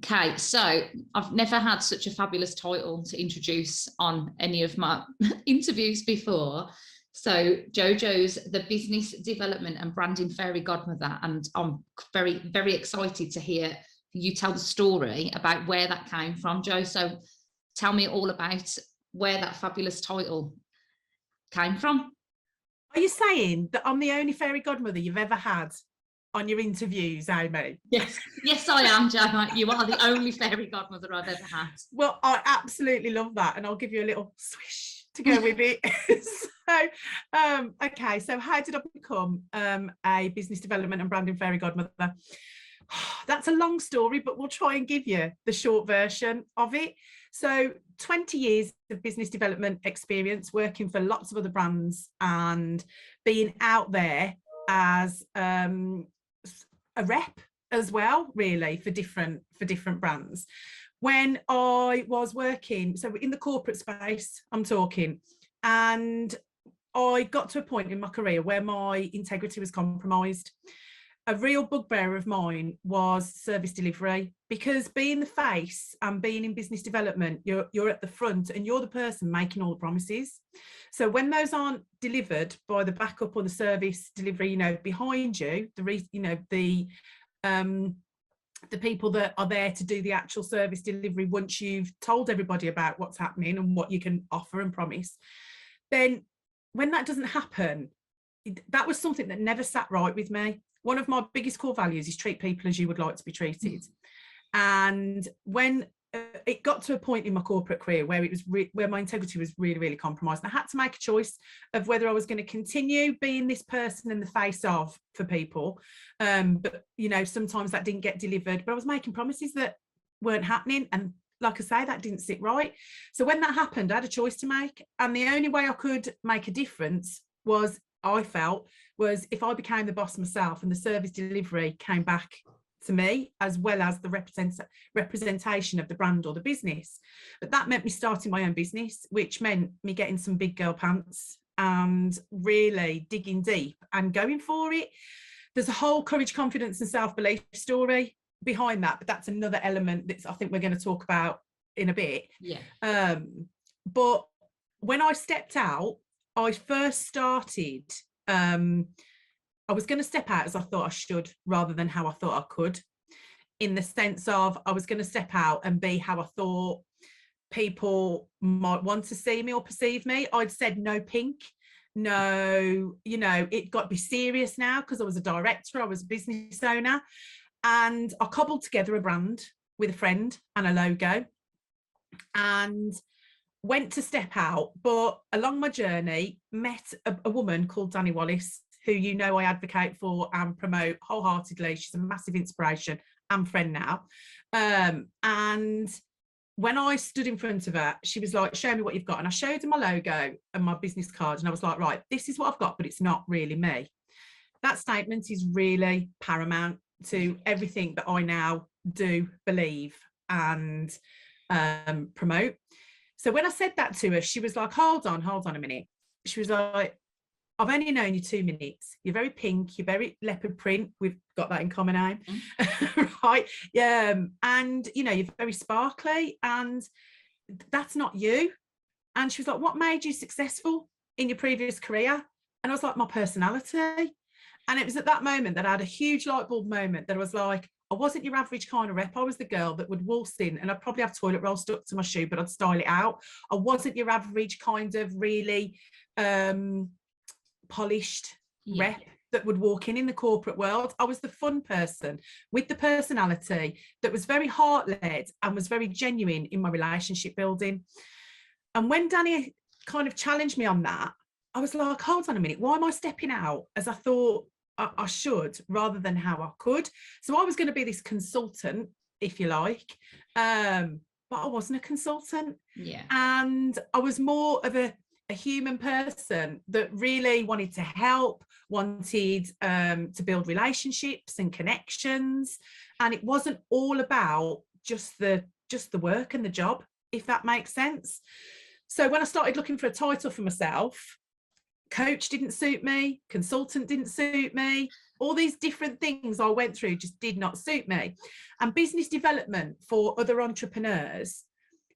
Okay, so I've never had such a fabulous title to introduce on any of my interviews before. So Jojo's the business development and branding fairy godmother, and I'm very, very excited to hear you tell the story about where that came from, Jo. So tell me all about where that fabulous title came from. Are you saying that I'm the only fairy godmother you've ever had on your interviews, Amy? Yes, yes, I am, Jo. You are the only fairy godmother I've ever had. Well, I absolutely love that, and I'll give you a little swish to go with it. Okay, so how did I become a business development and branding fairy godmother? That's a long story, but we'll try and give you the short version of it. So 20 years of business development experience, working for lots of other brands and being out there as a rep as well, really, for different brands. When I was working, so in the corporate space, I'm talking, and I got to a point in my career where my integrity was compromised. A real bugbear of mine was service delivery, because being the face and being in business development, you're at the front and you're the person making all the promises. So when those aren't delivered by the backup or the service delivery, behind you, the people that are there to do the actual service delivery, once you've told everybody about what's happening and what you can offer and promise, then when that doesn't happen, that was something that never sat right with me. One of my biggest core values is treat people as you would like to be treated. And when it got to a point in my corporate career where it was where my integrity was really, really compromised, and I had to make a choice of whether I was going to continue being this person in the face of for people, but sometimes that didn't get delivered, but I was making promises that weren't happening, and like I say, that didn't sit right. So when that happened, I had a choice to make, and the only way I could make a difference was, I felt, was if I became the boss myself and the service delivery came back to me, as well as the representation of the brand or the business. But that meant me starting my own business, which meant me getting some big girl pants and really digging deep and going for it. There's a whole courage, confidence and self-belief story behind that, but that's another element that I think we're going to talk about in a bit. But when I stepped out, I first started, I was going to step out as I thought I should, rather than how I thought I could, in the sense of I was going to step out and be how I thought people might want to see me or perceive me. I'd said no pink, no, it got to be serious now, because I was a director, I was a business owner, and I cobbled together a brand with a friend and a logo and went to step out. But along my journey, met a woman called Danny Wallace, who I advocate for and promote wholeheartedly. She's a massive inspiration and friend now. And when I stood in front of her, she was like, show me what you've got. And I showed her my logo and my business card. And I was like, right, this is what I've got, but it's not really me. That statement is really paramount to everything that I now do, believe and promote. So when I said that to her, she was like, hold on a minute. She was like, I've only known you 2 minutes. You're very pink. You're very leopard print. We've got that in common name, right? Yeah. And, you're very sparkly, and that's not you. And she was like, what made you successful in your previous career? And I was like, my personality. And it was at that moment that I had a huge light bulb moment, that I was like, I wasn't your average kind of rep. I was the girl that would waltz in, and I'd probably have toilet roll stuck to my shoe, but I'd style it out. I wasn't your average kind of really polished rep that would walk in the corporate world. I was the fun person with the personality that was very heart-led and was very genuine in my relationship building. And when Danny kind of challenged me on that, I was like, hold on a minute, why am I stepping out as I thought I should, rather than how I could? So I was going to be this consultant, if you like, but I wasn't a consultant. And I was more of a human person that really wanted to help, wanted to build relationships and connections, and it wasn't all about just the work and the job, if that makes sense. So when I started looking for a title for myself, coach didn't suit me, consultant didn't suit me. all these different things I went through just did not suit me. And business development for other entrepreneurs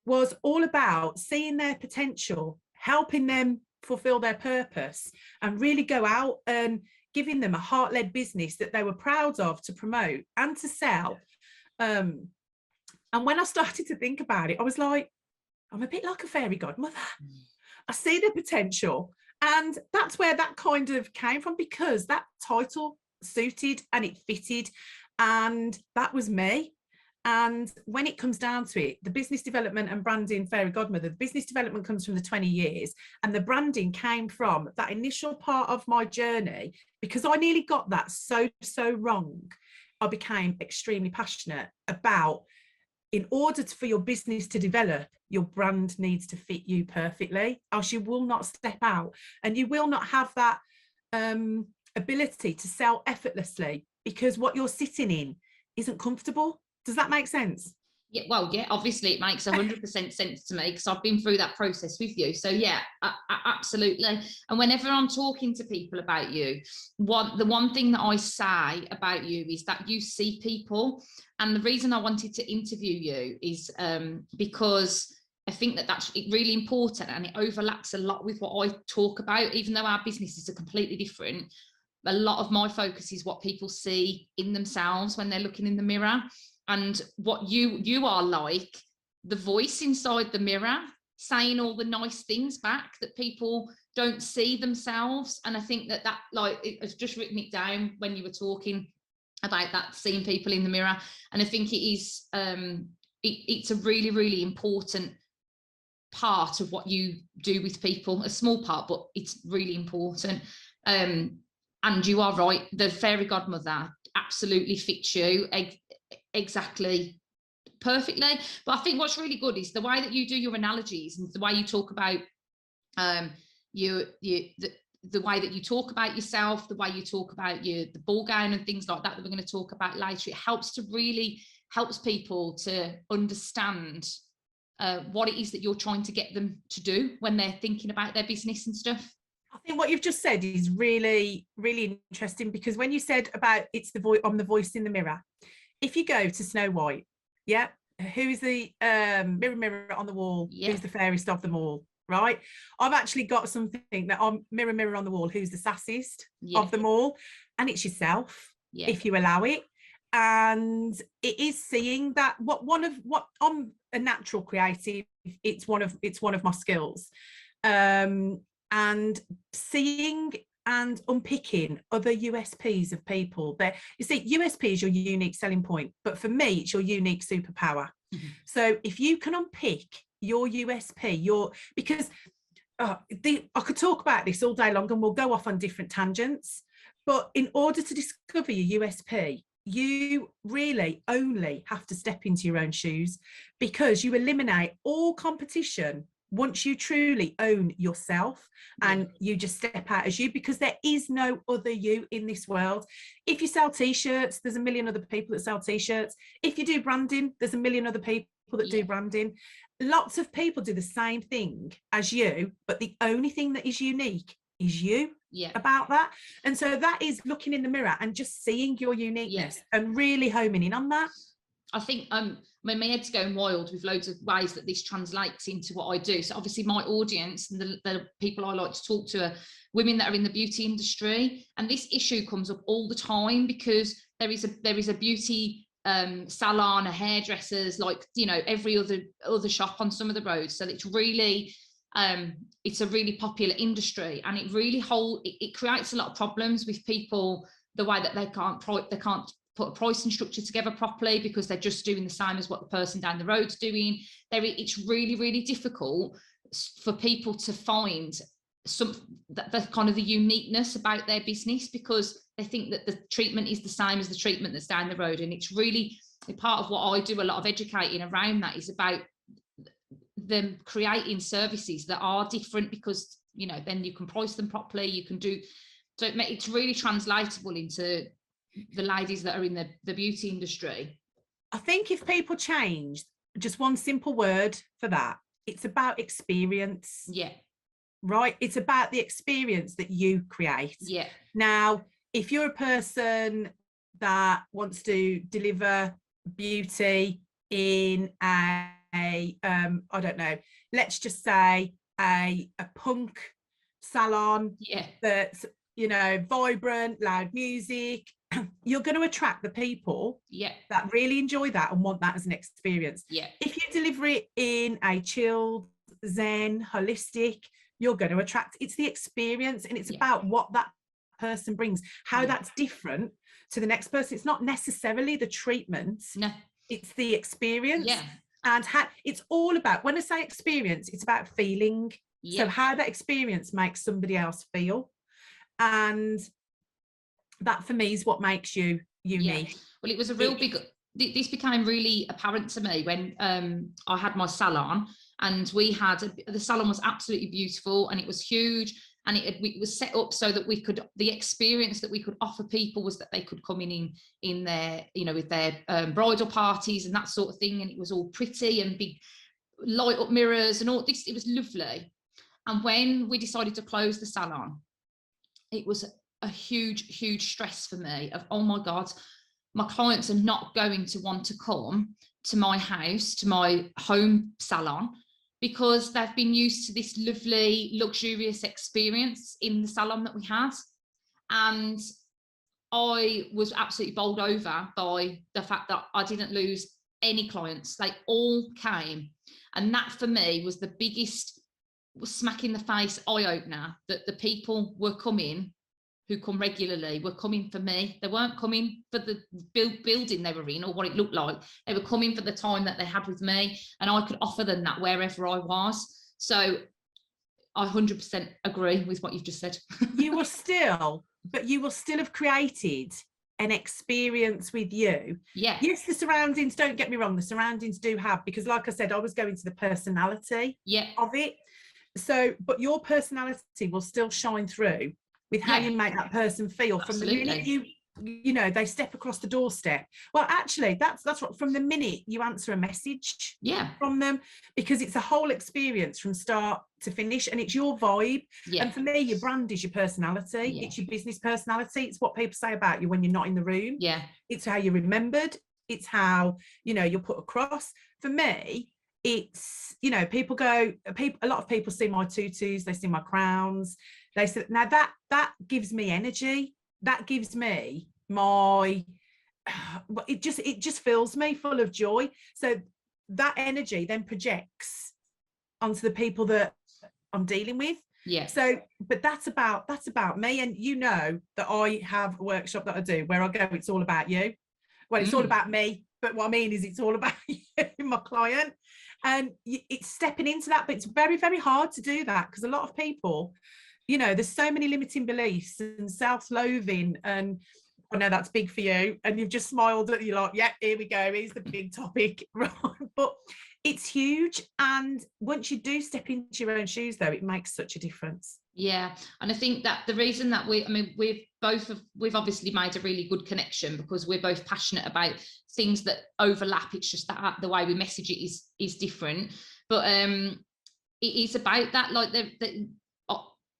was all about seeing their potential, helping them fulfill their purpose, and really go out and giving them a heart-led business that they were proud of to promote and to sell. And when I started to think about it, I was like, I'm a bit like a fairy godmother. I see the potential. And that's where that kind of came from, because that title suited and it fitted, and that was me. And when it comes down to it, the business development and branding fairy godmother, the business development comes from the 20 years, and the branding came from that initial part of my journey, because I nearly got that so wrong. I became extremely passionate about, in order for your business to develop, your brand needs to fit you perfectly, else you will not step out, and you will not have that ability to sell effortlessly, because what you're sitting in isn't comfortable. Does that make sense? Yeah, well, yeah, obviously it makes 100% sense to me, because I've been through that process with you. So yeah, absolutely. And whenever I'm talking to people about you, the one thing that I say about you is that you see people. And the reason I wanted to interview you is because I think that that's really important, and it overlaps a lot with what I talk about. Even though our businesses are completely different, a lot of my focus is what people see in themselves when they're looking in the mirror. And what you are like, the voice inside the mirror, saying all the nice things back that people don't see themselves. And I think that like, I've just written it down when you were talking about that, seeing people in the mirror. And I think it is it's a really important part of what you do with people, a small part, but it's really important. And you are right, the fairy godmother absolutely fits you exactly perfectly. But I think what's really good is the way that you do your analogies, and the way you talk about the way that you talk about yourself, the way you talk about the ball gown and things like that we're going to talk about later. It helps people to understand what it is that you're trying to get them to do when they're thinking about their business and stuff. I think what you've just said is really interesting, because when you said about it's the voice, I'm the voice in the mirror. If you go to Snow White, yeah, who's the mirror on the wall? Yeah. Who's the fairest of them all? Right? I've actually got something that I'm mirror on the wall. Who's the sassiest of them all? And it's yourself, if you allow it. And it is seeing that what I'm a natural creative. It's one of my skills. And seeing and unpicking other USPs of people. There, you see, USP is your unique selling point, but for me, it's your unique superpower. Mm-hmm. So if you can unpick your USP, because I could talk about this all day long, and we'll go off on different tangents. But in order to discover your USP, you really only have to step into your own shoes, because you eliminate all competition once you truly own yourself and you just step out as you, because there is no other you in this world. If you sell t-shirts, there's a million other people that sell t-shirts. If you do branding, there's a million other people that do branding. Lots of people do the same thing as you, but the only thing that is unique is you about that. And so that is looking in the mirror and just seeing your uniqueness and really homing in on that. I think my head's going wild with loads of ways that this translates into what I do. So obviously my audience and the people I like to talk to are women that are in the beauty industry, and this issue comes up all the time, because there is a beauty salon, a hairdressers, like, you know, every other shop on some of the roads. So it's really it's a really popular industry, and it creates a lot of problems with people, the way that they can't put a pricing structure together properly, because they're just doing the same as what the person down the road's doing. It's really difficult for people to find the kind of the uniqueness about their business, because they think that the treatment is the same as the treatment that's down the road. And it's really part of what I do, a lot of educating around that, is about them creating services that are different, because, you know, then you can price them properly, you can do, so it's really translatable into the ladies that are in the beauty industry. I think if people change just one simple word for that, it's about experience. Yeah. Right? It's about the experience that you create. Yeah. Now, if you're a person that wants to deliver beauty in a I don't know, let's just say a punk salon that's, you know, vibrant, loud music, you're going to attract the people that really enjoy that and want that as an experience. If you deliver it in a chilled, zen, holistic, you're going to attract, it's the experience, and it's about what that person brings, how that's different to the next person. It's not necessarily the treatment, it's the experience. And how it's all about, when I say experience, it's about feeling. So how that experience makes somebody else feel, and that for me is what makes you unique. Well, it was a real big, this became really apparent to me when I had my salon, and we had the salon was absolutely beautiful, and it was huge, and it was set up so that we could, the experience that we could offer people was that they could come in their, you know, with their bridal parties and that sort of thing, and it was all pretty and big light up mirrors and all this. It was lovely. And when we decided to close the salon, it was a huge stress for me of, oh my God, my clients are not going to want to come to my house, to my home salon, because they've been used to this lovely, luxurious experience in the salon that we had. And I was absolutely bowled over by the fact that I didn't lose any clients. They all came. And that for me was the biggest smack in the face eye-opener, that the people were coming, who come regularly, were coming for me. They weren't coming for the building they were in or what it looked like. They were coming for the time that they had with me, and I could offer them that wherever I was. So I 100% agree with what you've just said. You will still have created an experience with you. Yes, the surroundings, don't get me wrong, the surroundings do have, because like I said, I was going to the personality of it. So, but your personality will still shine through with how you make that person feel. Absolutely. From the minute you know, they step across the doorstep. Well, actually, that's what, from the minute you answer a message from them, because it's a whole experience from start to finish, and it's your vibe. And for me, your brand is your personality. It's your business personality. It's what people say about you when you're not in the room. It's how you're remembered. It's how, you know, you're put across. For me, it's, you know, a lot of people see my tutus, they see my crowns. They said, now that gives me energy. That gives me my, it just fills me full of joy. So that energy then projects onto the people that I'm dealing with. So, but that's about me. And you know that I have a workshop that I do where I go, it's all about you. Well, it's all about me, but what I mean is it's all about you, my client. And it's stepping into that, but it's very, very hard to do that, because a lot of people, you know, there's so many limiting beliefs and self-loathing, and I know that's big for you, and you've just smiled at, you're like, yeah, here we go, here's the big topic, right? But it's huge, and once you do step into your own shoes, though, it makes such a difference. And I think that the reason that we've obviously made a really good connection, because we're both passionate about things that overlap. It's just that the way we message it is different, but it is about that, like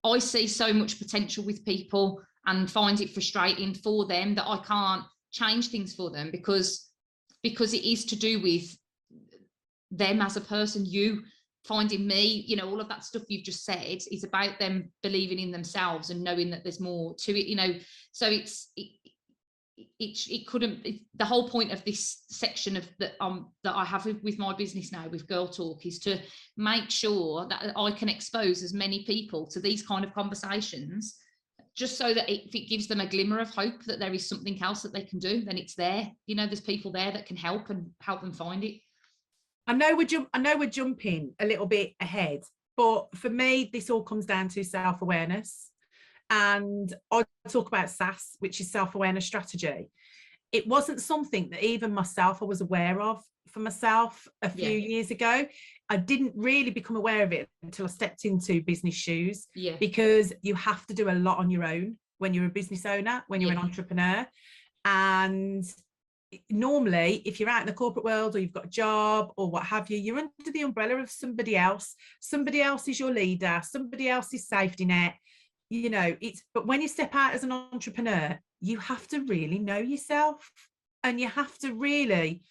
I see so much potential with people and find it frustrating for them that I can't change things for them, because it is to do with them as a person. You finding me, you know, all of that stuff you've just said is about them believing in themselves and knowing that there's more to it, you know. So the whole point of this section of that I have with my business now, with Girl Talk, is to make sure that I can expose as many people to these kind of conversations, just so that if it gives them a glimmer of hope that there is something else that they can do, then it's there. You know, there's people there that can help them find it. I know we're jumping a little bit ahead, but for me, this all comes down to self-awareness. And I talk about SAS, which is self-awareness strategy. It wasn't something that even myself I was aware of for myself a few years ago. I didn't really become aware of it until I stepped into business shoes, because you have to do a lot on your own when you're a business owner, when you're an entrepreneur. And normally, if you're out in the corporate world or you've got a job or what have you, you're under the umbrella of somebody else. Somebody else is your leader, somebody else's safety net. you know, but when you step out as an entrepreneur, you have to really know yourself, and you have to really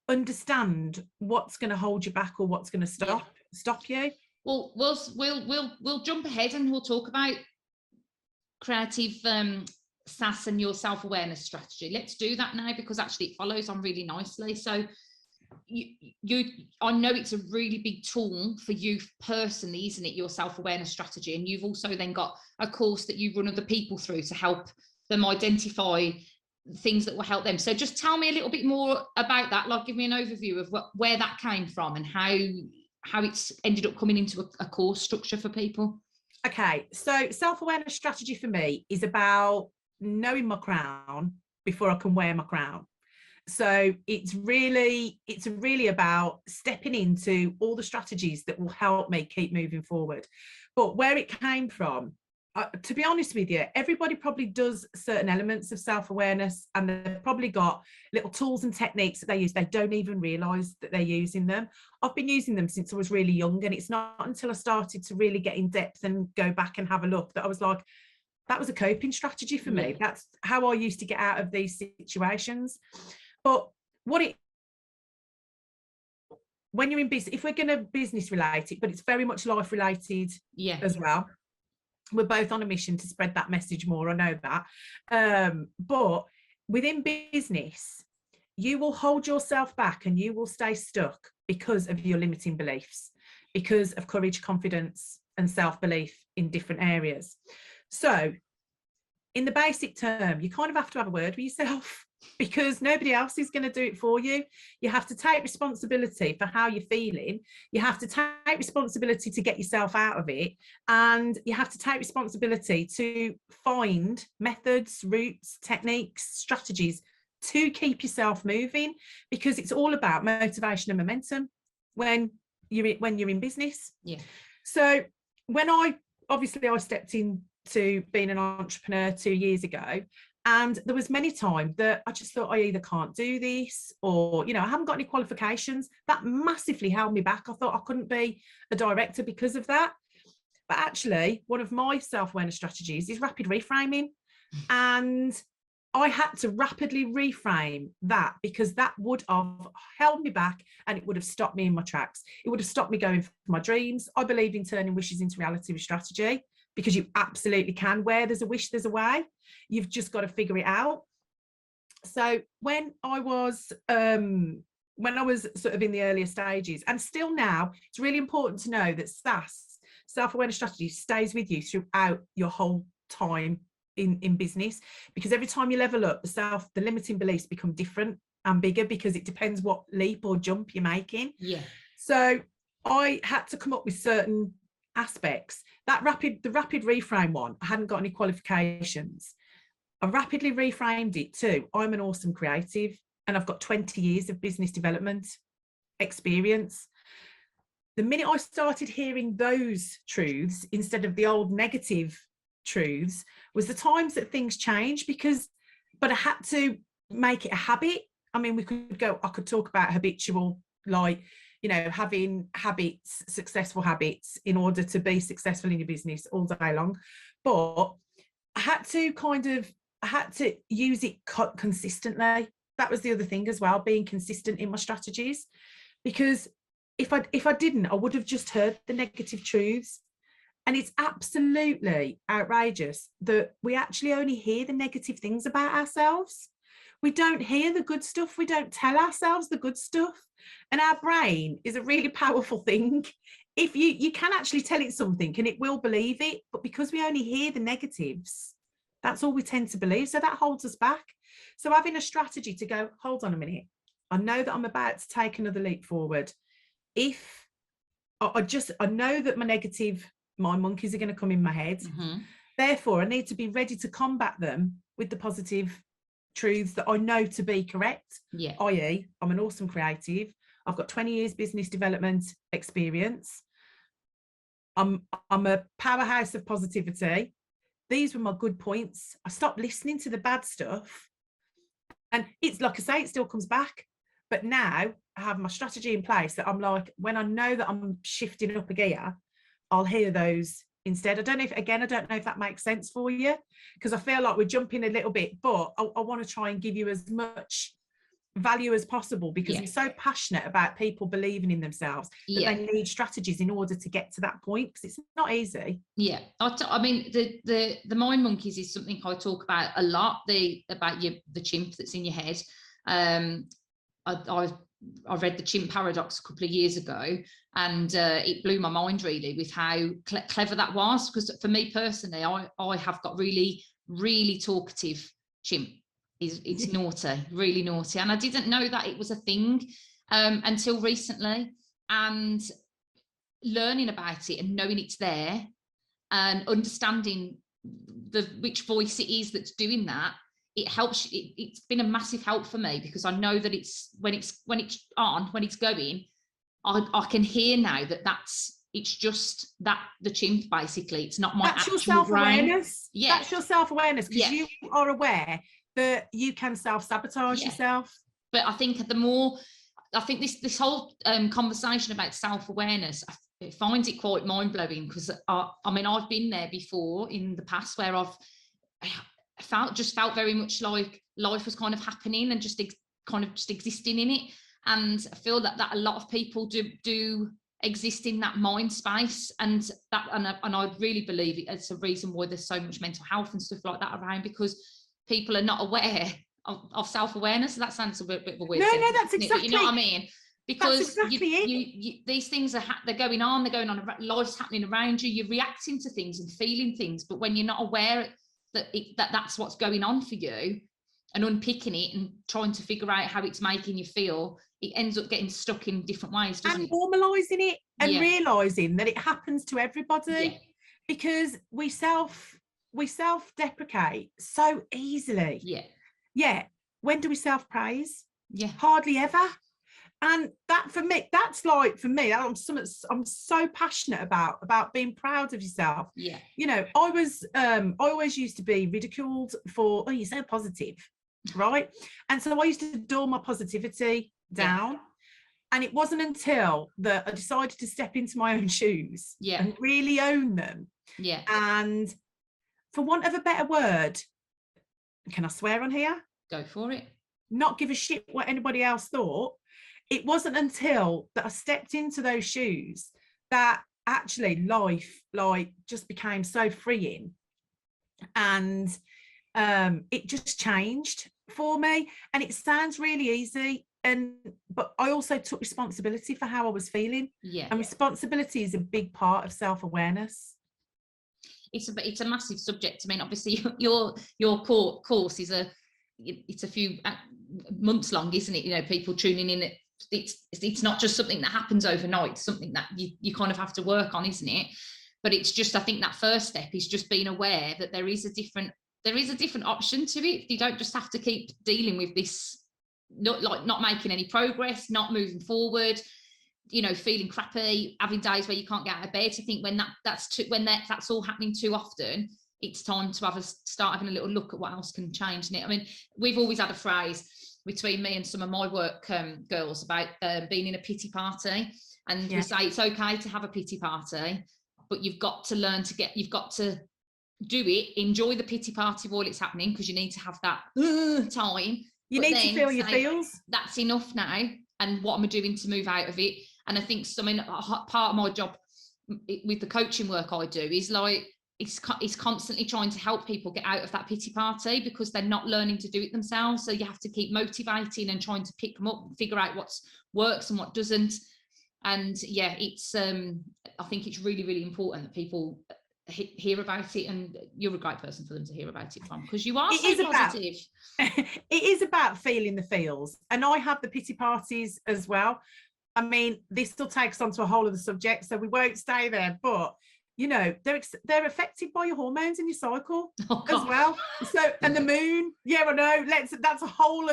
understand what's going to hold you back or what's going to stop you. Well, we'll jump ahead and we'll talk about creative SAS and your self-awareness strategy. Let's do that now, because actually it follows on really nicely. So I know it's a really big tool for you personally, isn't it, your self-awareness strategy? And you've also then got a course that you run other people through to help them identify things that will help them. So just tell me a little bit more about that, like give me an overview of where that came from and how it's ended up coming into a course structure for people. Okay, so self-awareness strategy for me is about knowing my crown before I can wear my crown. So it's really about stepping into all the strategies that will help me keep moving forward. But where it came from, to be honest with you, everybody probably does certain elements of self-awareness, and they've probably got little tools and techniques that they use. They don't even realise that they're using them. I've been using them since I was really young, and it's not until I started to really get in depth and go back and have a look that I was like, that was a coping strategy for me. That's how I used to get out of these situations. But when you're in business, if we're going to business relate it, but it's very much life related as well. We're both on a mission to spread that message more, I know that. But within business, you will hold yourself back and you will stay stuck because of your limiting beliefs, because of courage, confidence, and self-belief in different areas. So in the basic term, you kind of have to have a word with yourself, because nobody else is going to do it for you. You have to take responsibility for how you're feeling. You have to take responsibility to get yourself out of it. And you have to take responsibility to find methods, routes, techniques, strategies to keep yourself moving, because it's all about motivation and momentum when you're in business. So when I stepped into being an entrepreneur 2 years ago, and there was many times that I just thought I either can't do this, or, you know, I haven't got any qualifications. That massively held me back. I thought I couldn't be a director because of that. But actually, one of my self-awareness strategies is rapid reframing. And I had to rapidly reframe that, because that would have held me back and it would have stopped me in my tracks. It would have stopped me going for my dreams. I believe in turning wishes into reality with strategy, because you absolutely can. Where there's a wish, there's a way. You've just got to figure it out. So when I was sort of in the earlier stages, and still now, it's really important to know that SAS, self-awareness strategy, stays with you throughout your whole time in business, because every time you level up, the limiting beliefs become different and bigger, because it depends what leap or jump you're making. So I had to come up with certain aspects. The rapid reframe one, I hadn't got any qualifications. I rapidly reframed it to, I'm an awesome creative and I've got 20 years of business development experience. The minute I started hearing those truths instead of the old negative truths was the times that things changed, but I had to make it a habit. I mean, I could talk about habitual, like, you know, having habits, successful habits in order to be successful in your business all day long. But I had to use it consistently. That was the other thing as well, being consistent in my strategies, because if I didn't, I would have just heard the negative truths. And it's absolutely outrageous that we actually only hear the negative things about ourselves. We don't hear the good stuff. We don't tell ourselves the good stuff. And our brain is a really powerful thing. If you can actually tell it something and it will believe it, but because we only hear the negatives, that's all we tend to believe. So that holds us back. So having a strategy to go, hold on a minute, I know that I'm about to take another leap forward. If I know that my monkeys are going to come in my head. Therefore, I need to be ready to combat them with the positive truths that I know to be correct. I.e., I'm an awesome creative. I've got 20 years business development experience. I'm a powerhouse of positivity. These were my good points. I stopped listening to the bad stuff. And it's like I say, it still comes back. But now I have my strategy in place that I'm like, when I know that I'm shifting up a gear, I'll hear those instead. I don't know if that makes sense for you, because I feel like we're jumping a little bit, but I want to try and give you as much value as possible, because I'm so passionate about people believing in themselves that they need strategies in order to get to that point, because it's not easy. I mean, the mind monkeys is something I talk about a lot, about the chimp that's in your head. I read the chimp paradox a couple of years ago, and it blew my mind really with how clever that was, because for me personally, I have got really, really talkative chimp. It's naughty, really naughty, and I didn't know that it was a thing until recently, and learning about it and knowing it's there and understanding which voice it is that's doing that, it helps. It's been a massive help for me, because I know that when it's going, I can hear now it's just that the chimp, basically. It's not my actual self-awareness. That's your self-awareness, because you are aware that you can self-sabotage yourself. But I think this whole conversation about self-awareness, I find it quite mind-blowing, because I mean, I've been there before in the past where I've felt very much like life was kind of happening and just existing in it. And I feel that a lot of people do exist in that mind space, and I really believe it's a reason why there's so much mental health and stuff like that around, because people are not aware of self-awareness. That sounds a bit of a weird sentence, that's exactly, but you know what I mean? Because exactly these things they're going on, life's happening around you, you're reacting to things and feeling things, but when you're not aware that's what's going on for you, and unpicking it and trying to figure out how it's making you feel, it ends up getting stuck in different ways, doesn't it? Normalizing it and realizing that it happens to everybody, because we self-deprecate so easily. When do we self-praise? Hardly ever. And that for me, I'm so passionate about being proud of yourself. You know, I always used to be ridiculed for, oh, you're so positive, right? And so I used to dull my positivity down. And it wasn't until that I decided to step into my own shoes and really own them. And for want of a better word, can I swear on here? Go for it. Not give a shit what anybody else thought. It wasn't until that I stepped into those shoes that actually life just became so freeing, and it just changed for me. And it sounds really easy, but I also took responsibility for how I was feeling. And responsibility is a big part of self-awareness. It's a massive subject. I mean, obviously your course is it's a few months long, isn't it? You know, people tuning in. It's not just something that happens overnight. It's something that you kind of have to work on, isn't it? But it's just, I think that first step is just being aware that there is a different option to it. You don't just have to keep dealing with this, not making any progress, not moving forward, you know, feeling crappy, having days where you can't get out of bed. I think when that's all happening too often, it's time to start having a little look at what else can change in it. I mean, we've always had a phrase between me and some of my work girls about being in a pity party, and we say it's okay to have a pity party, but you've got to do it, enjoy the pity party while it's happening, because you need to have that time. You need to feel your feels. That's enough now, and what am I doing to move out of it? And I think part of my job with the coaching work I do is it's constantly trying to help people get out of that pity party, because they're not learning to do it themselves. So you have to keep motivating and trying to pick them up and figure out what works and what doesn't. And it's I think it's really, really important that people hear about it, and you're a great person for them to hear about it from, because you are positive. It is about feeling the feels, and I have the pity parties as well. I mean, this still takes on to a whole other subject, so we won't stay there, but you know, they're affected by your hormones in your cycle as well. So, and the moon, I know. That's a whole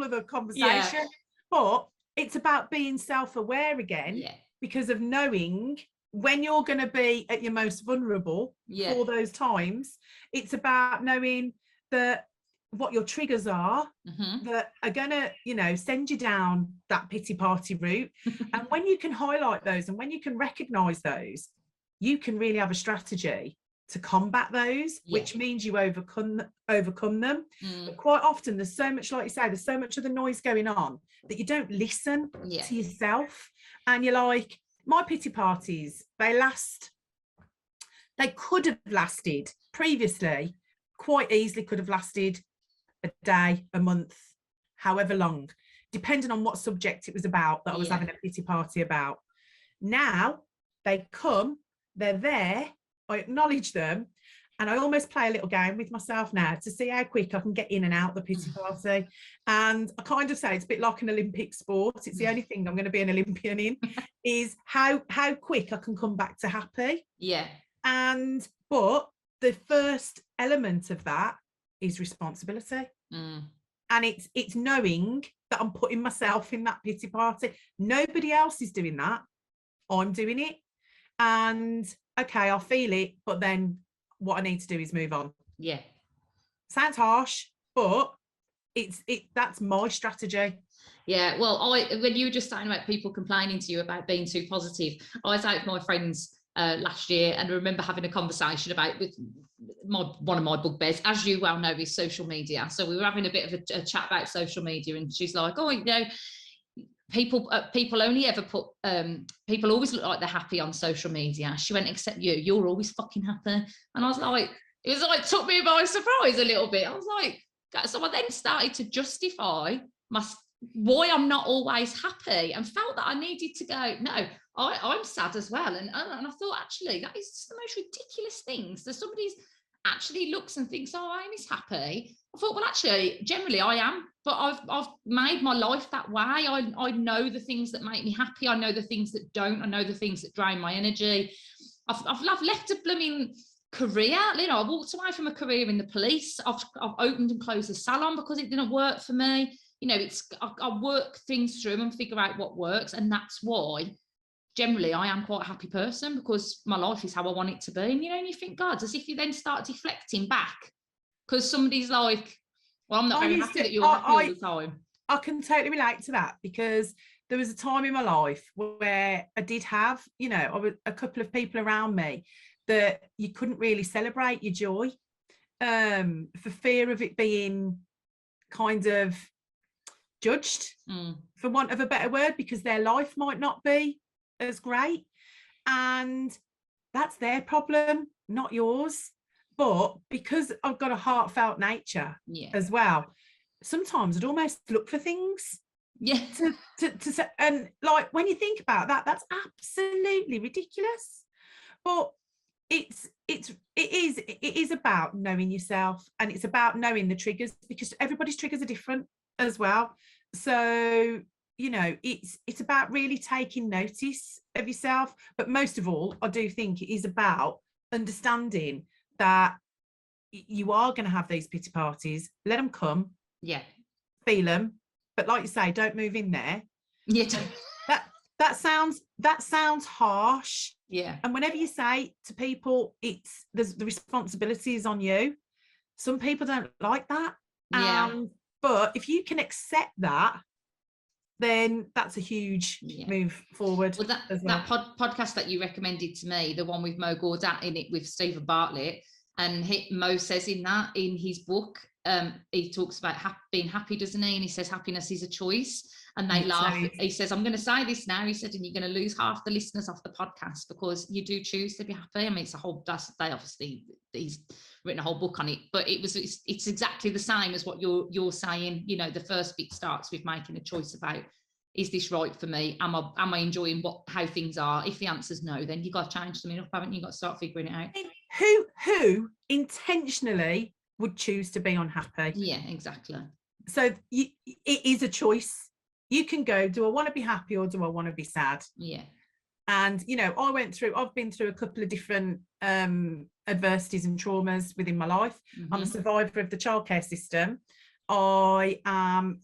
other conversation. But it's about being self-aware again, because of knowing when you're going to be at your most vulnerable for those times. It's about knowing that what your triggers are that are going to, you know, send you down that pity party route. And when you can highlight those and when you can recognize those, you can really have a strategy to combat those, which means you overcome them. But quite often there's so much, like you say, there's so much of the noise going on that you don't listen to yourself. And you're like, my pity parties, they could have lasted previously, quite easily could have lasted a day, a month, however long, depending on what subject it was about that I was having a pity party about. Now they come, they're there, I acknowledge them, and I almost play a little game with myself now to see how quick I can get in and out the pity party. And I kind of say it's a bit like an Olympic sport. It's the only thing I'm going to be an Olympian in, is how quick I can come back to happy. Yeah. But the first element of that is responsibility. And it's knowing that I'm putting myself in that pity party. Nobody else is doing that. I'm doing it. And okay, I'll feel it, but then what I need to do is move on. Yeah. Sounds harsh, but that's my strategy. Yeah, well, when you were just saying about people complaining to you about being too positive, I was out with my friends last year, and I remember having a conversation about with one of my bugbears, as you well know, is social media. So we were having a bit of a chat about social media, and she's like, oh, you know, people only ever put people always look like they're happy on social media. She went, except you're always fucking happy. And I was like, it was like, took me by surprise a little bit. I was like, so I then started to justify why I'm not always happy, and felt that I needed to go, no, I'm sad as well. And I thought, actually, that is just the most ridiculous things. That somebody's actually looks and thinks, oh, I'm happy. I thought, well, actually, generally I am, but I've made my life that way. I know the things that make me happy. I know the things that don't. I know the things that drain my energy. I've left a blooming career. You know, I walked away from a career in the police. I've opened and closed a salon because it didn't work for me. You know, I work things through and figure out what works, and that's why generally I am quite a happy person, because my life is how I want it to be. And you know, and you think, God, as if you then start deflecting back because somebody's like, well, I'm not very happy that you're happy all the time. I can totally relate to that, because there was a time in my life where I did have, you know, a couple of people around me that you couldn't really celebrate your joy for fear of it being kind of judged, for want of a better word, because their life might not be as great, and that's their problem, not yours. But because I've got a heartfelt nature as well, sometimes I'd almost look for things to and like, when you think about that, that's absolutely ridiculous. But it is about knowing yourself, and it's about knowing the triggers, because everybody's triggers are different as well. So, you know, it's about really taking notice of yourself. But most of all, I do think it is about understanding that you are going to have these pity parties. Let them come. Yeah. Feel them. But like you say, don't move in there. Yeah. That sounds harsh. Yeah. And whenever you say to people, the responsibility is on you, some people don't like that. Yeah. But if you can accept that, then that's a huge move forward. Well, that podcast that you recommended to me, the one with Mo Gaudat in it with Stephen Bartlett, and Mo says in his book, he talks about being happy, doesn't he? And he says happiness is a choice. And they laugh. He says, I'm going to say this now. He said, and you're going to lose half the listeners off the podcast because you do choose to be happy. I mean, it's a whole, he's written a whole book on it, but it's exactly the same as what you're saying. You know, the first bit starts with making a choice about, is this right for me? Am I enjoying how things are? If the answer's no, then you've got to change them up, haven't you? You've got to start figuring it out. Who intentionally would choose to be unhappy? Yeah, exactly. So it is a choice. You can go, do I want to be happy or do I want to be sad? Yeah. And, you know, I've been through a couple of different adversities and traumas within my life. I'm a survivor of the childcare system. I am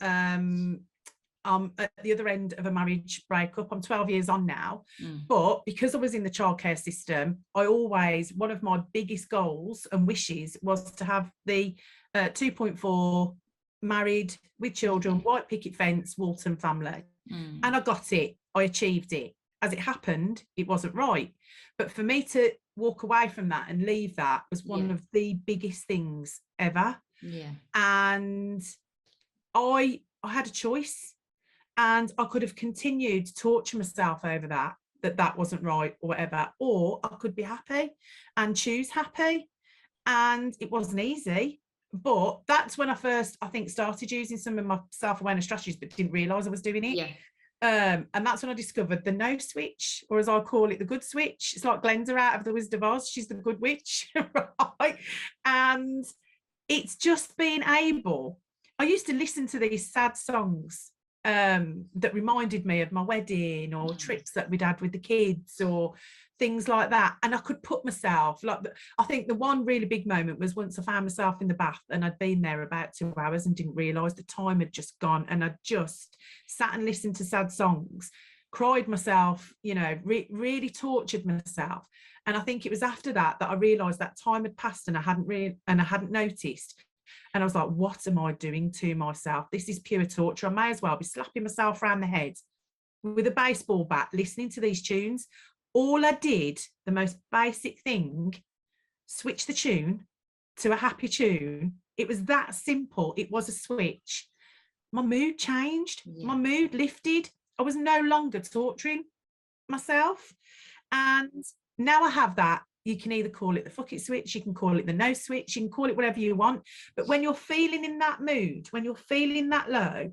at the other end of a marriage breakup. I'm 12 years on now. But because I was in the childcare system, one of my biggest goals and wishes was to have the 2.4 married with children, white picket fence, Walton family. And I got it. I achieved it. as it happened, it wasn't right. But for me to walk away from that and leave that was one of the biggest things ever. Yeah. And I had a choice, and I could have continued to torture myself over that wasn't right or whatever, or I could be happy and choose happy. And it wasn't easy, but that's when I first, I think, started using some of my self-awareness strategies, but didn't realize I was doing it. Yeah. And that's when I discovered the no switch, or as I call it, the good switch. It's like Glenda out of The Wizard of Oz. She's the good witch, right? And it's just being able, I used to listen to these sad songs that reminded me of my wedding, or trips that we'd had with the kids, or things like that. And I could put myself, like, I think the one really big moment was once I found myself in the bath, and I'd been there about 2 hours and didn't realise the time had just gone, and I just sat and listened to sad songs, cried myself, you know, really tortured myself. And I think it was after that I realised that time had passed, and I hadn't noticed. And I was like, what am I doing to myself? This is pure torture. I may as well be slapping myself around the head with a baseball bat, listening to these tunes. All I did, the most basic thing, switch the tune to a happy tune. It was that simple. It was a switch. My mood changed. Yeah. My mood lifted. I was no longer torturing myself. And now I have that. You can either call it the fuck it switch, you can call it the no switch, you can call it whatever you want. But when you're feeling in that mood, when you're feeling that low,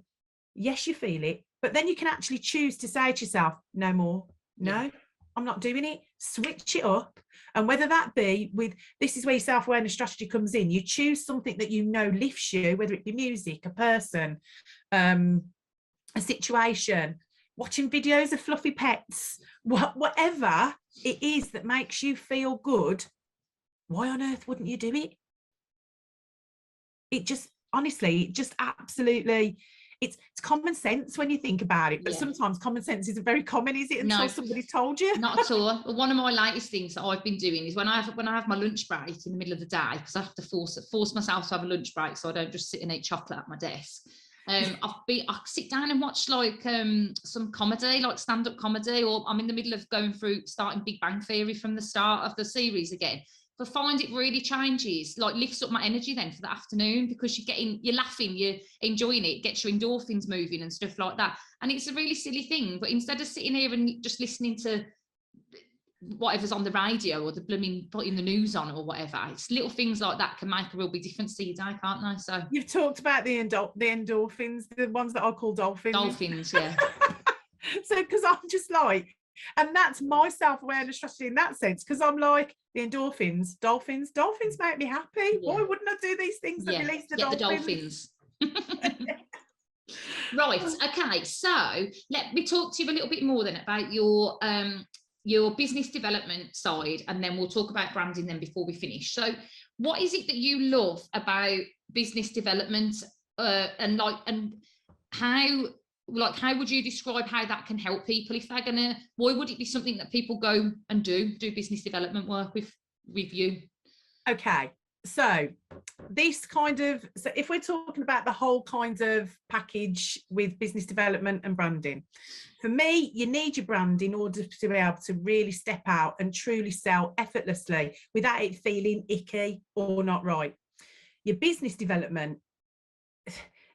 yes, you feel it. But then you can actually choose to say to yourself, no more. No. Yeah. I'm not doing it. Switch it up. And whether that be with, this is where your self-awareness strategy comes in. You choose something that you know lifts you, whether it be music, a person, a situation, watching videos of fluffy pets, whatever it is that makes you feel good. Why on earth wouldn't you do it? It just, honestly, it just absolutely, it's common sense when you think about it, but sometimes common sense isn't very common, is it, until somebody's told you? Not at all. One of my latest things that I've been doing is when I have my lunch break in the middle of the day, because I have to force myself to have a lunch break so I don't just sit and eat chocolate at my desk. I sit down and watch like some comedy, like stand-up comedy, or I'm in the middle of starting Big Bang Theory from the start of the series again. But I find it really changes, like lifts up my energy then for the afternoon, because you're laughing, you're enjoying it, gets your endorphins moving and stuff like that. And it's a really silly thing, but instead of sitting here and just listening to whatever's on the radio or the blooming putting the news on or whatever, it's little things like that can make a real big difference to your day, can't they? So you've talked about the endorphins, the ones that I call dolphins, yeah. So because I'm just like, and that's my self-awareness strategy in that sense, because I'm like, the dolphins make me happy. Why wouldn't I do these things that release the dolphins? Right, okay, so let me talk to you a little bit more then about your business development side, and then we'll talk about branding then before we finish. So what is it that you love about business development, and how would you describe how that can help people if they're gonna, why would it be something that people go and do business development work with you? Okay, so this kind of, so if we're talking about the whole kind of package with business development and branding, for me, you need your brand in order to be able to really step out and truly sell effortlessly without it feeling icky or not right. Your business development,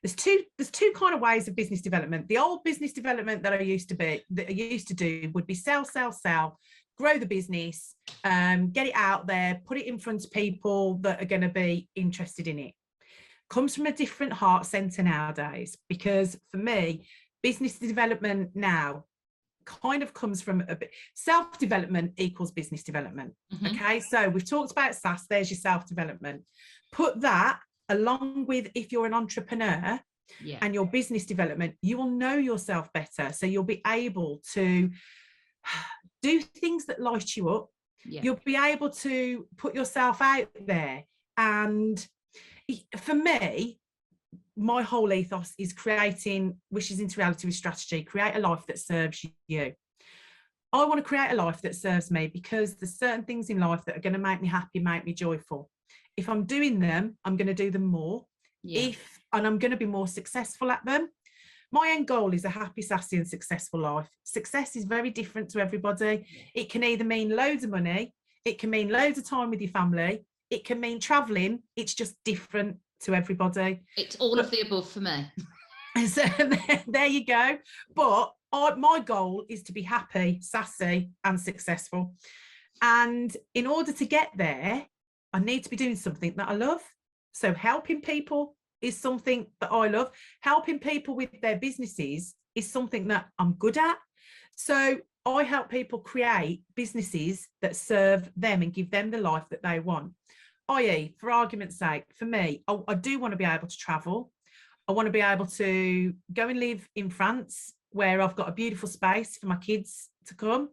there's two kind of ways of business development. The old business development that I used to do would be sell, grow the business, get it out there, put it in front of people that are going to be interested in it. Comes from a different heart centre nowadays, because for me, business development now kind of comes from a bit, self-development equals business development. Okay, so we've talked about SaaS, there's your self-development. Put that along with, if you're an entrepreneur and your business development, you will know yourself better. So you'll be able to do things that light you up. You'll be able to put yourself out there. And for me, my whole ethos is creating wishes into reality with strategy. Create a life that serves you. I want to create a life that serves me, because there's certain things in life that are going to make me happy, make me joyful. If I'm doing them, I'm going to do them more. And I'm going to be more successful at them. My end goal is a happy, sassy and successful life. Success is very different to everybody. It can either mean loads of money, it can mean loads of time with your family, it can mean traveling. It's just different to everybody. It's all of the above for me. So there you go. But my goal is to be happy, sassy and successful. And in order to get there, I need to be doing something that I love. So helping people is something that I love. Helping people with their businesses is something that I'm good at. So I help people create businesses that serve them and give them the life that they want. I.e., for argument's sake, for me, I do want to be able to travel. I want to be able to go and live in France, where I've got a beautiful space for my kids to come.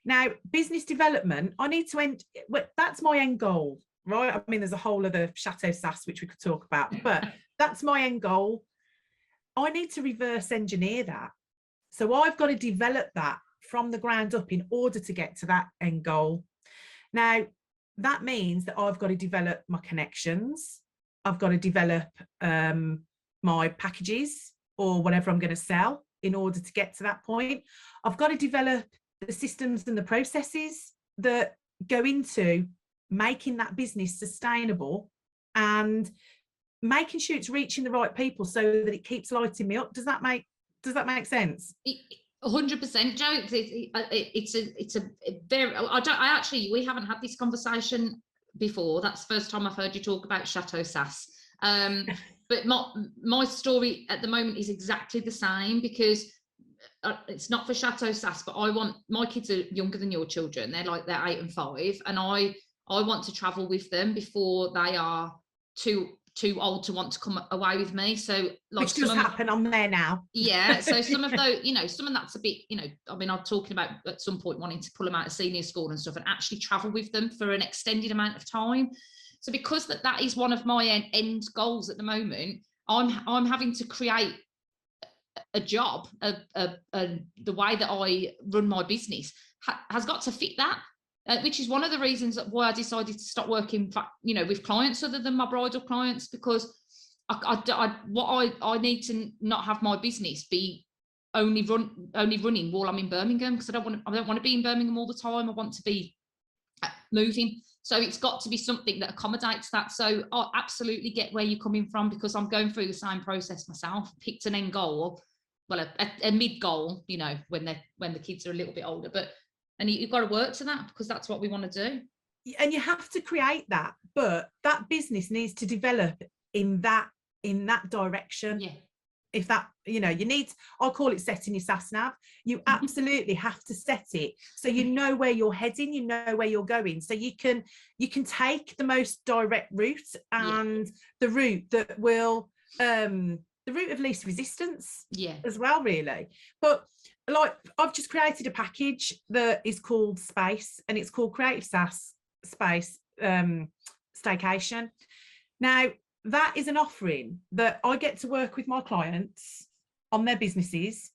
Now, business development, I need to end, that's my end goal, right? I mean, there's a whole other Chateau Sass, which we could talk about, but that's my end goal. I need to reverse engineer that. So I've got to develop that from the ground up in order to get to that end goal. Now, that means that I've got to develop my connections. I've got to develop my packages or whatever I'm going to sell in order to get to that point. I've got to develop the systems and the processes that go into making that business sustainable and making sure it's reaching the right people so that it keeps lighting me up. Does that make sense? 100%, Joe. It's a very. We haven't had this conversation before. That's the first time I've heard you talk about Chateau Sass. But my story at the moment is exactly the same, because it's not for Chateau Sass, but my kids are younger than your children. They're 8 and 5, and I want to travel with them before they are too old to want to come away with me. So which does happen. I'm there now. Yeah. So some of those, some of that's a bit, I mean, I'm talking about at some point wanting to pull them out of senior school and stuff and actually travel with them for an extended amount of time. So because that is one of my end goals at the moment, I'm having to create a job, the way that I run my business has got to fit that. Which is one of the reasons why I decided to stop working, with clients other than my bridal clients, because I need to not have my business be only running while I'm in Birmingham, because I don't want to be in Birmingham all the time. I want to be moving. So it's got to be something that accommodates that. So I absolutely get where you're coming from, because I'm going through the same process myself. Picked an end goal, well, a mid goal, when the kids are a little bit older, and you've got to work to that, because that's what we want to do. And you have to create that, but that business needs to develop in that direction. Yeah. If that, you need, I call it setting your sass nav. You absolutely have to set it so you know where you're heading, you know where you're going, so you can take the most direct route and the route that will the route of least resistance as well, really. But I've just created a package that is called Space, and it's called Creative Sass Space Staycation. Now, that is an offering that I get to work with my clients on their businesses.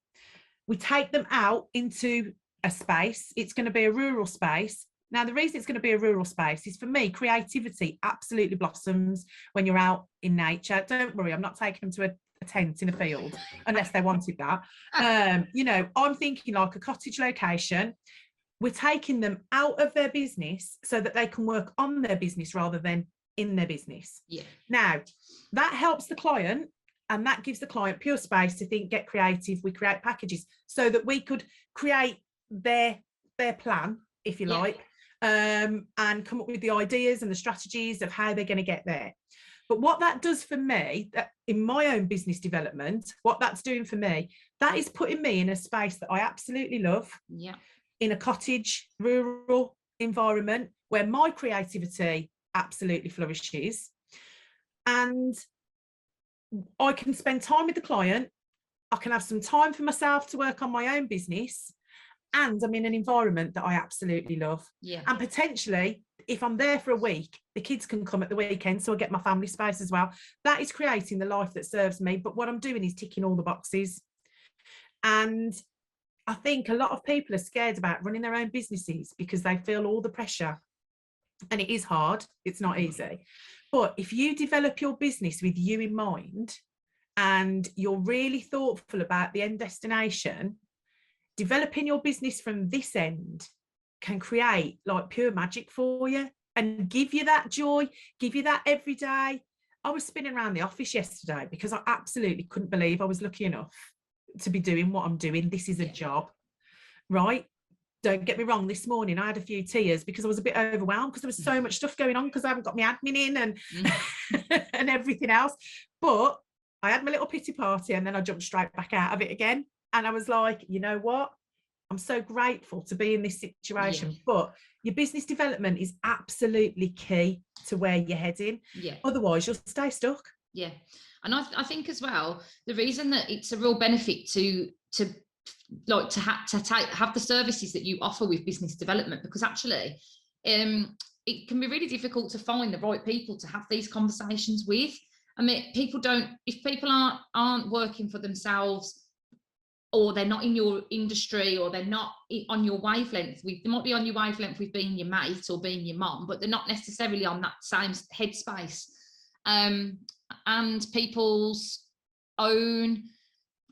We take them out into a space. It's going to be a rural space. Now, the reason it's going to be a rural space is, for me, creativity absolutely blossoms when you're out in nature. Don't worry, I'm not taking them to a tent in a field unless they wanted that. I'm thinking like a cottage location. We're taking them out of their business so that they can work on their business rather than in their business. Now, that helps the client, and that gives the client pure space to think, get creative. We create packages so that we could create their plan, if you like, and come up with the ideas and the strategies of how they're going to get there. But what that does for me, that in my own business development, what that's doing for me, that is putting me in a space that I absolutely love, in a cottage, rural environment where my creativity absolutely flourishes. And I can spend time with the client. I can have some time for myself to work on my own business. And I'm in an environment that I absolutely love. And potentially, if I'm there for a week, the kids can come at the weekend, so I get my family space as well. That is creating the life that serves me. But what I'm doing is ticking all the boxes. And I think a lot of people are scared about running their own businesses because they feel all the pressure. And it is hard. It's not easy. But if you develop your business with you in mind, and you're really thoughtful about the end destination, developing your business from this end can create like pure magic for you and give you that joy, give you that every day. I was spinning around the office yesterday because I absolutely couldn't believe I was lucky enough to be doing what I'm doing. This is a job, right? Don't get me wrong, this morning I had a few tears because I was a bit overwhelmed because there was so much stuff going on because I haven't got my admin in and and everything else. But I had my little pity party and then I jumped straight back out of it again. And I was like, you know what? I'm so grateful to be in this situation. But your business development is absolutely key to where you're heading. Otherwise, you'll stay stuck. And I think as well, the reason that it's a real benefit to have the services that you offer with business development, because actually it can be really difficult to find the right people to have these conversations with. I mean, if people aren't working for themselves, or they're not in your industry, or they're not on your wavelength they might be on your wavelength with being your mate or being your mom, but they're not necessarily on that same headspace. And people's own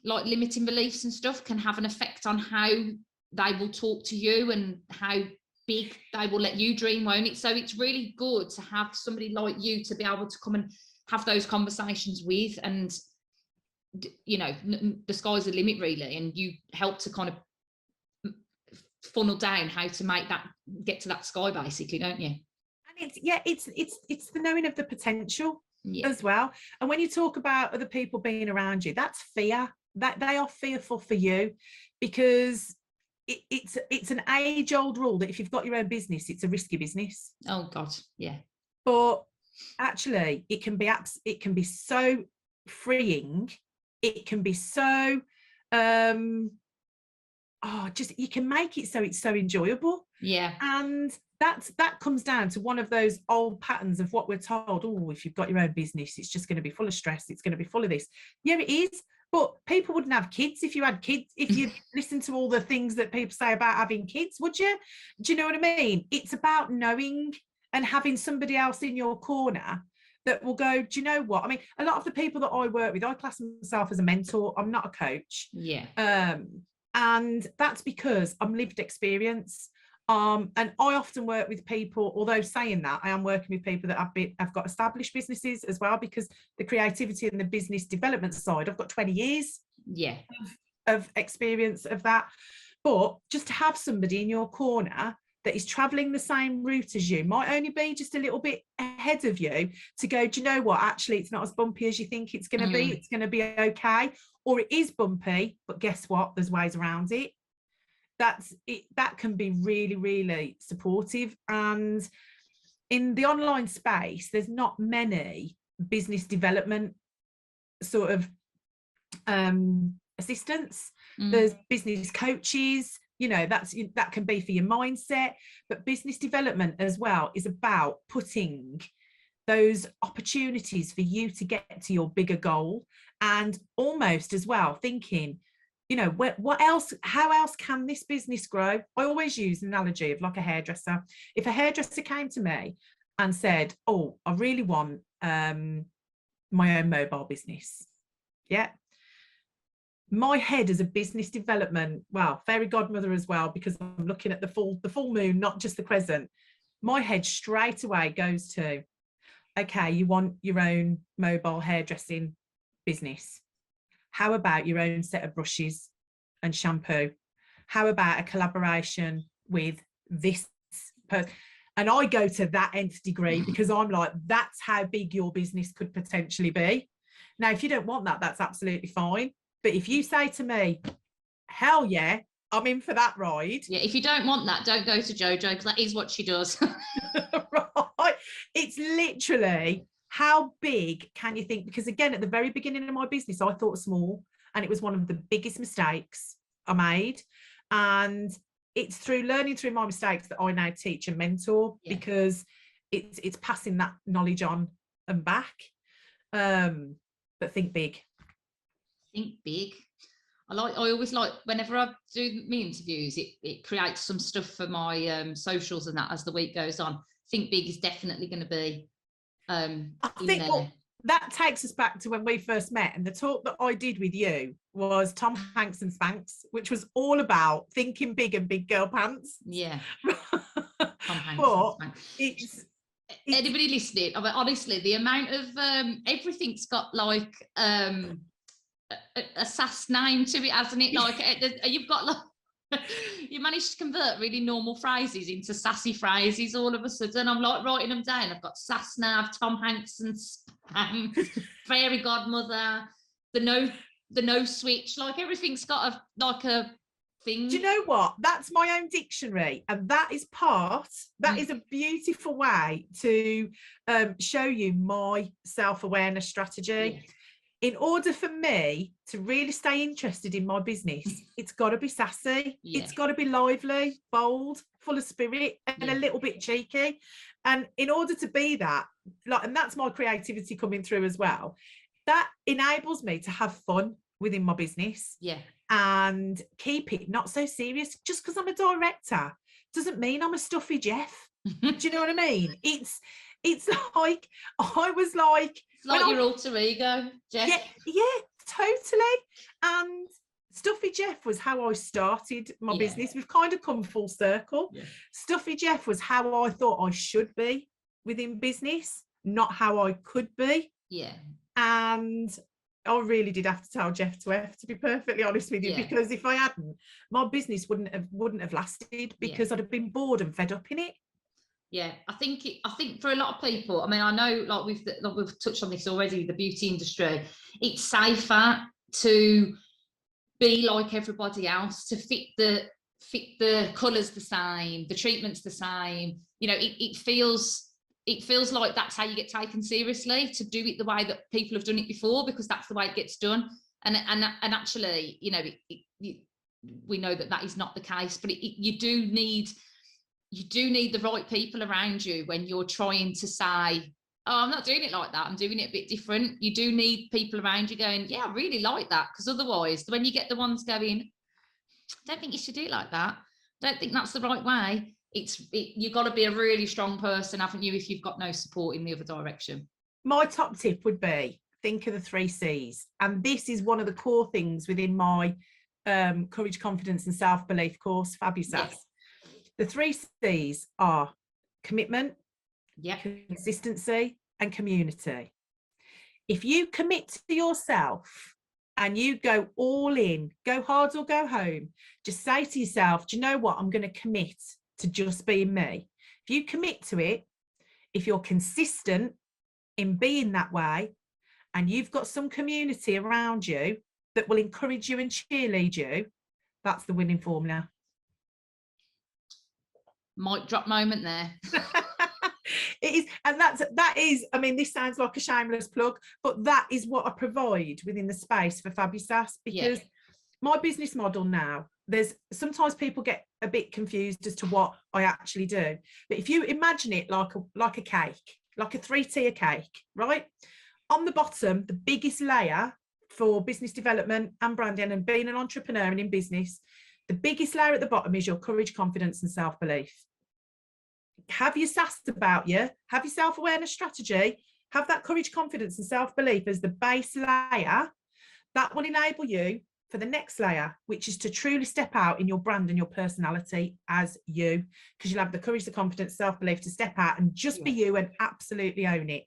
like limiting beliefs and stuff can have an effect on how they will talk to you and how big they will let you dream, won't it? So it's really good to have somebody like you to be able to come and have those conversations with, and you know, the sky's the limit really, and you help to kind of funnel down how to make that get to that sky basically, don't you? And it's the knowing of the potential as well. And when you talk about other people being around you, that's fear, that they are fearful for you, because it's an age-old rule that if you've got your own business, it's a risky business. Oh God, but actually it can be so freeing. It can be so just you can make it so it's so enjoyable. And that comes down to one of those old patterns of what we're told. Oh, if you've got your own business, it's just going to be full of stress, it's going to be full of this. It is, but people wouldn't have kids if you had kids, if you listen to all the things that people say about having kids, would you? Do you know what I mean? It's about knowing and having somebody else in your corner that will go, do you know what? I mean, a lot of the people that I work with, I class myself as a mentor. I'm not a coach. And that's because I'm lived experience. And I often work with people, although saying that, I am working with people that have got established businesses as well, because the creativity and the business development side, I've got 20 years of experience of that. But just to have somebody in your corner that is traveling the same route as you, might only be just a little bit ahead of you, to go, do you know what, actually it's not as bumpy as you think it's going to be, it's going to be okay, or it is bumpy, but guess what, there's ways around it. That's it. That can be really, really supportive. And in the online space, there's not many business development sort of assistants. There's business coaches, you know, that can be for your mindset, but business development as well is about putting those opportunities for you to get to your bigger goal, and almost as well thinking, you know, what else, how else can this business grow? I always use an analogy of like a hairdresser. If a hairdresser came to me and said, oh, I really want my own mobile business, my head as a business development, well, fairy godmother as well, because I'm looking at the full moon, not just the crescent, my head straight away goes to, okay, you want your own mobile hairdressing business. How about your own set of brushes and shampoo? How about a collaboration with this person? And I go to that nth degree, because I'm like, that's how big your business could potentially be. Now, if you don't want that, that's absolutely fine. But if you say to me, hell yeah, I'm in for that ride. Yeah, if you don't want that, don't go to Jojo, because that is what she does. Right. It's literally, how big can you think? Because again, at the very beginning of my business, I thought small, and it was one of the biggest mistakes I made. And it's through learning through my mistakes that I now teach and mentor, because it's passing that knowledge on and back. But think big. Think big. I always like, whenever I do my interviews, it creates some stuff for my socials and that as the week goes on. Think big is definitely going to be I think that takes us back to when we first met, and the talk that I did with you was Tom Hanks and Spanx, which was all about thinking big and big girl pants. Yeah. Tom Hanks But and Spanx. it's Anybody listening, I mean, honestly, the amount of everything's got like a sass name to it, hasn't it? Like you've got like you managed to convert really normal phrases into sassy phrases all of a sudden. I'm like writing them down. I've got sass nav, Tom Hanks and Spanx, fairy godmother, the no switch. Like everything's got a thing. Do you know what? That's my own dictionary, and that is a beautiful way to show you my self-awareness strategy. Yeah. In order for me to really stay interested in my business, it's got to be sassy. Yeah. It's got to be lively, bold, full of spirit, and a little bit cheeky. And in order to be that, like, and that's my creativity coming through as well, that enables me to have fun within my business. Yeah. And keep it not so serious. Just because I'm a director doesn't mean I'm a stuffy Jeff. Do you know what I mean? It's like I was like, it's like your alter ego, Jeff. Yeah, totally. And Stuffy Jeff was how I started my business. We've kind of come full circle. Yeah. Stuffy Jeff was how I thought I should be within business, not how I could be. Yeah. And I really did have to tell Jeff to be perfectly honest with you, because if I hadn't, my business wouldn't have lasted, because I'd have been bored and fed up in it. Yeah, I think for a lot of people, I mean, I know like we've touched on this already, the beauty industry, it's safer to be like everybody else, to fit the colours the same, the treatments the same. You know, it feels like that's how you get taken seriously, to do it the way that people have done it before, because that's the way it gets done. And actually, you know, we know that is not the case, but you do need the right people around you when you're trying to say, oh, I'm not doing it like that, I'm doing it a bit different. You do need people around you going, yeah, I really like that, because otherwise when you get the ones going, I don't think you should do it like that, I don't think that's the right way, you've got to be a really strong person, haven't you, if you've got no support in the other direction. My top tip would be, think of the 3 C's. And this is one of the core things within my courage, confidence and self-belief course, Fabulous. Yes. The 3 C's are commitment, consistency and community. If you commit to yourself and you go all in, go hard or go home, just say to yourself, do you know what, I'm going to commit to just being me. If you commit to it, if you're consistent in being that way, and you've got some community around you that will encourage you and cheerlead you, that's the winning formula. Mic drop moment there. It is, and that is, I mean, this sounds like a shameless plug, but that is what I provide within the space for Fabulous, because my business model now, there's sometimes people get a bit confused as to what I actually do. But if you imagine it like a cake, like a 3-tier cake, right? On the bottom, the biggest layer for business development and branding and being an entrepreneur and in business, the biggest layer at the bottom is your courage, confidence and self-belief. Have your sass about you, have your self-awareness strategy, have that courage, confidence and self-belief as the base layer. That will enable you for the next layer, which is to truly step out in your brand and your personality as you, because you'll have the courage, the confidence, self-belief to step out and just be you and absolutely own it.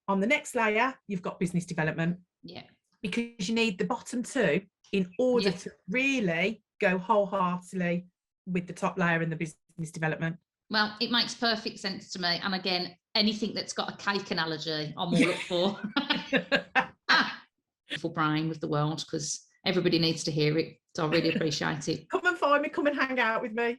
On the next layer, you've got business development. Yeah. Because you need the bottom 2 in order to really go wholeheartedly with the top layer in the business development. Well, it makes perfect sense to me. And again, anything that's got a cake analogy, I'm all up for. For brain with the world, because everybody needs to hear it. So I really appreciate it. Come and find me, come and hang out with me.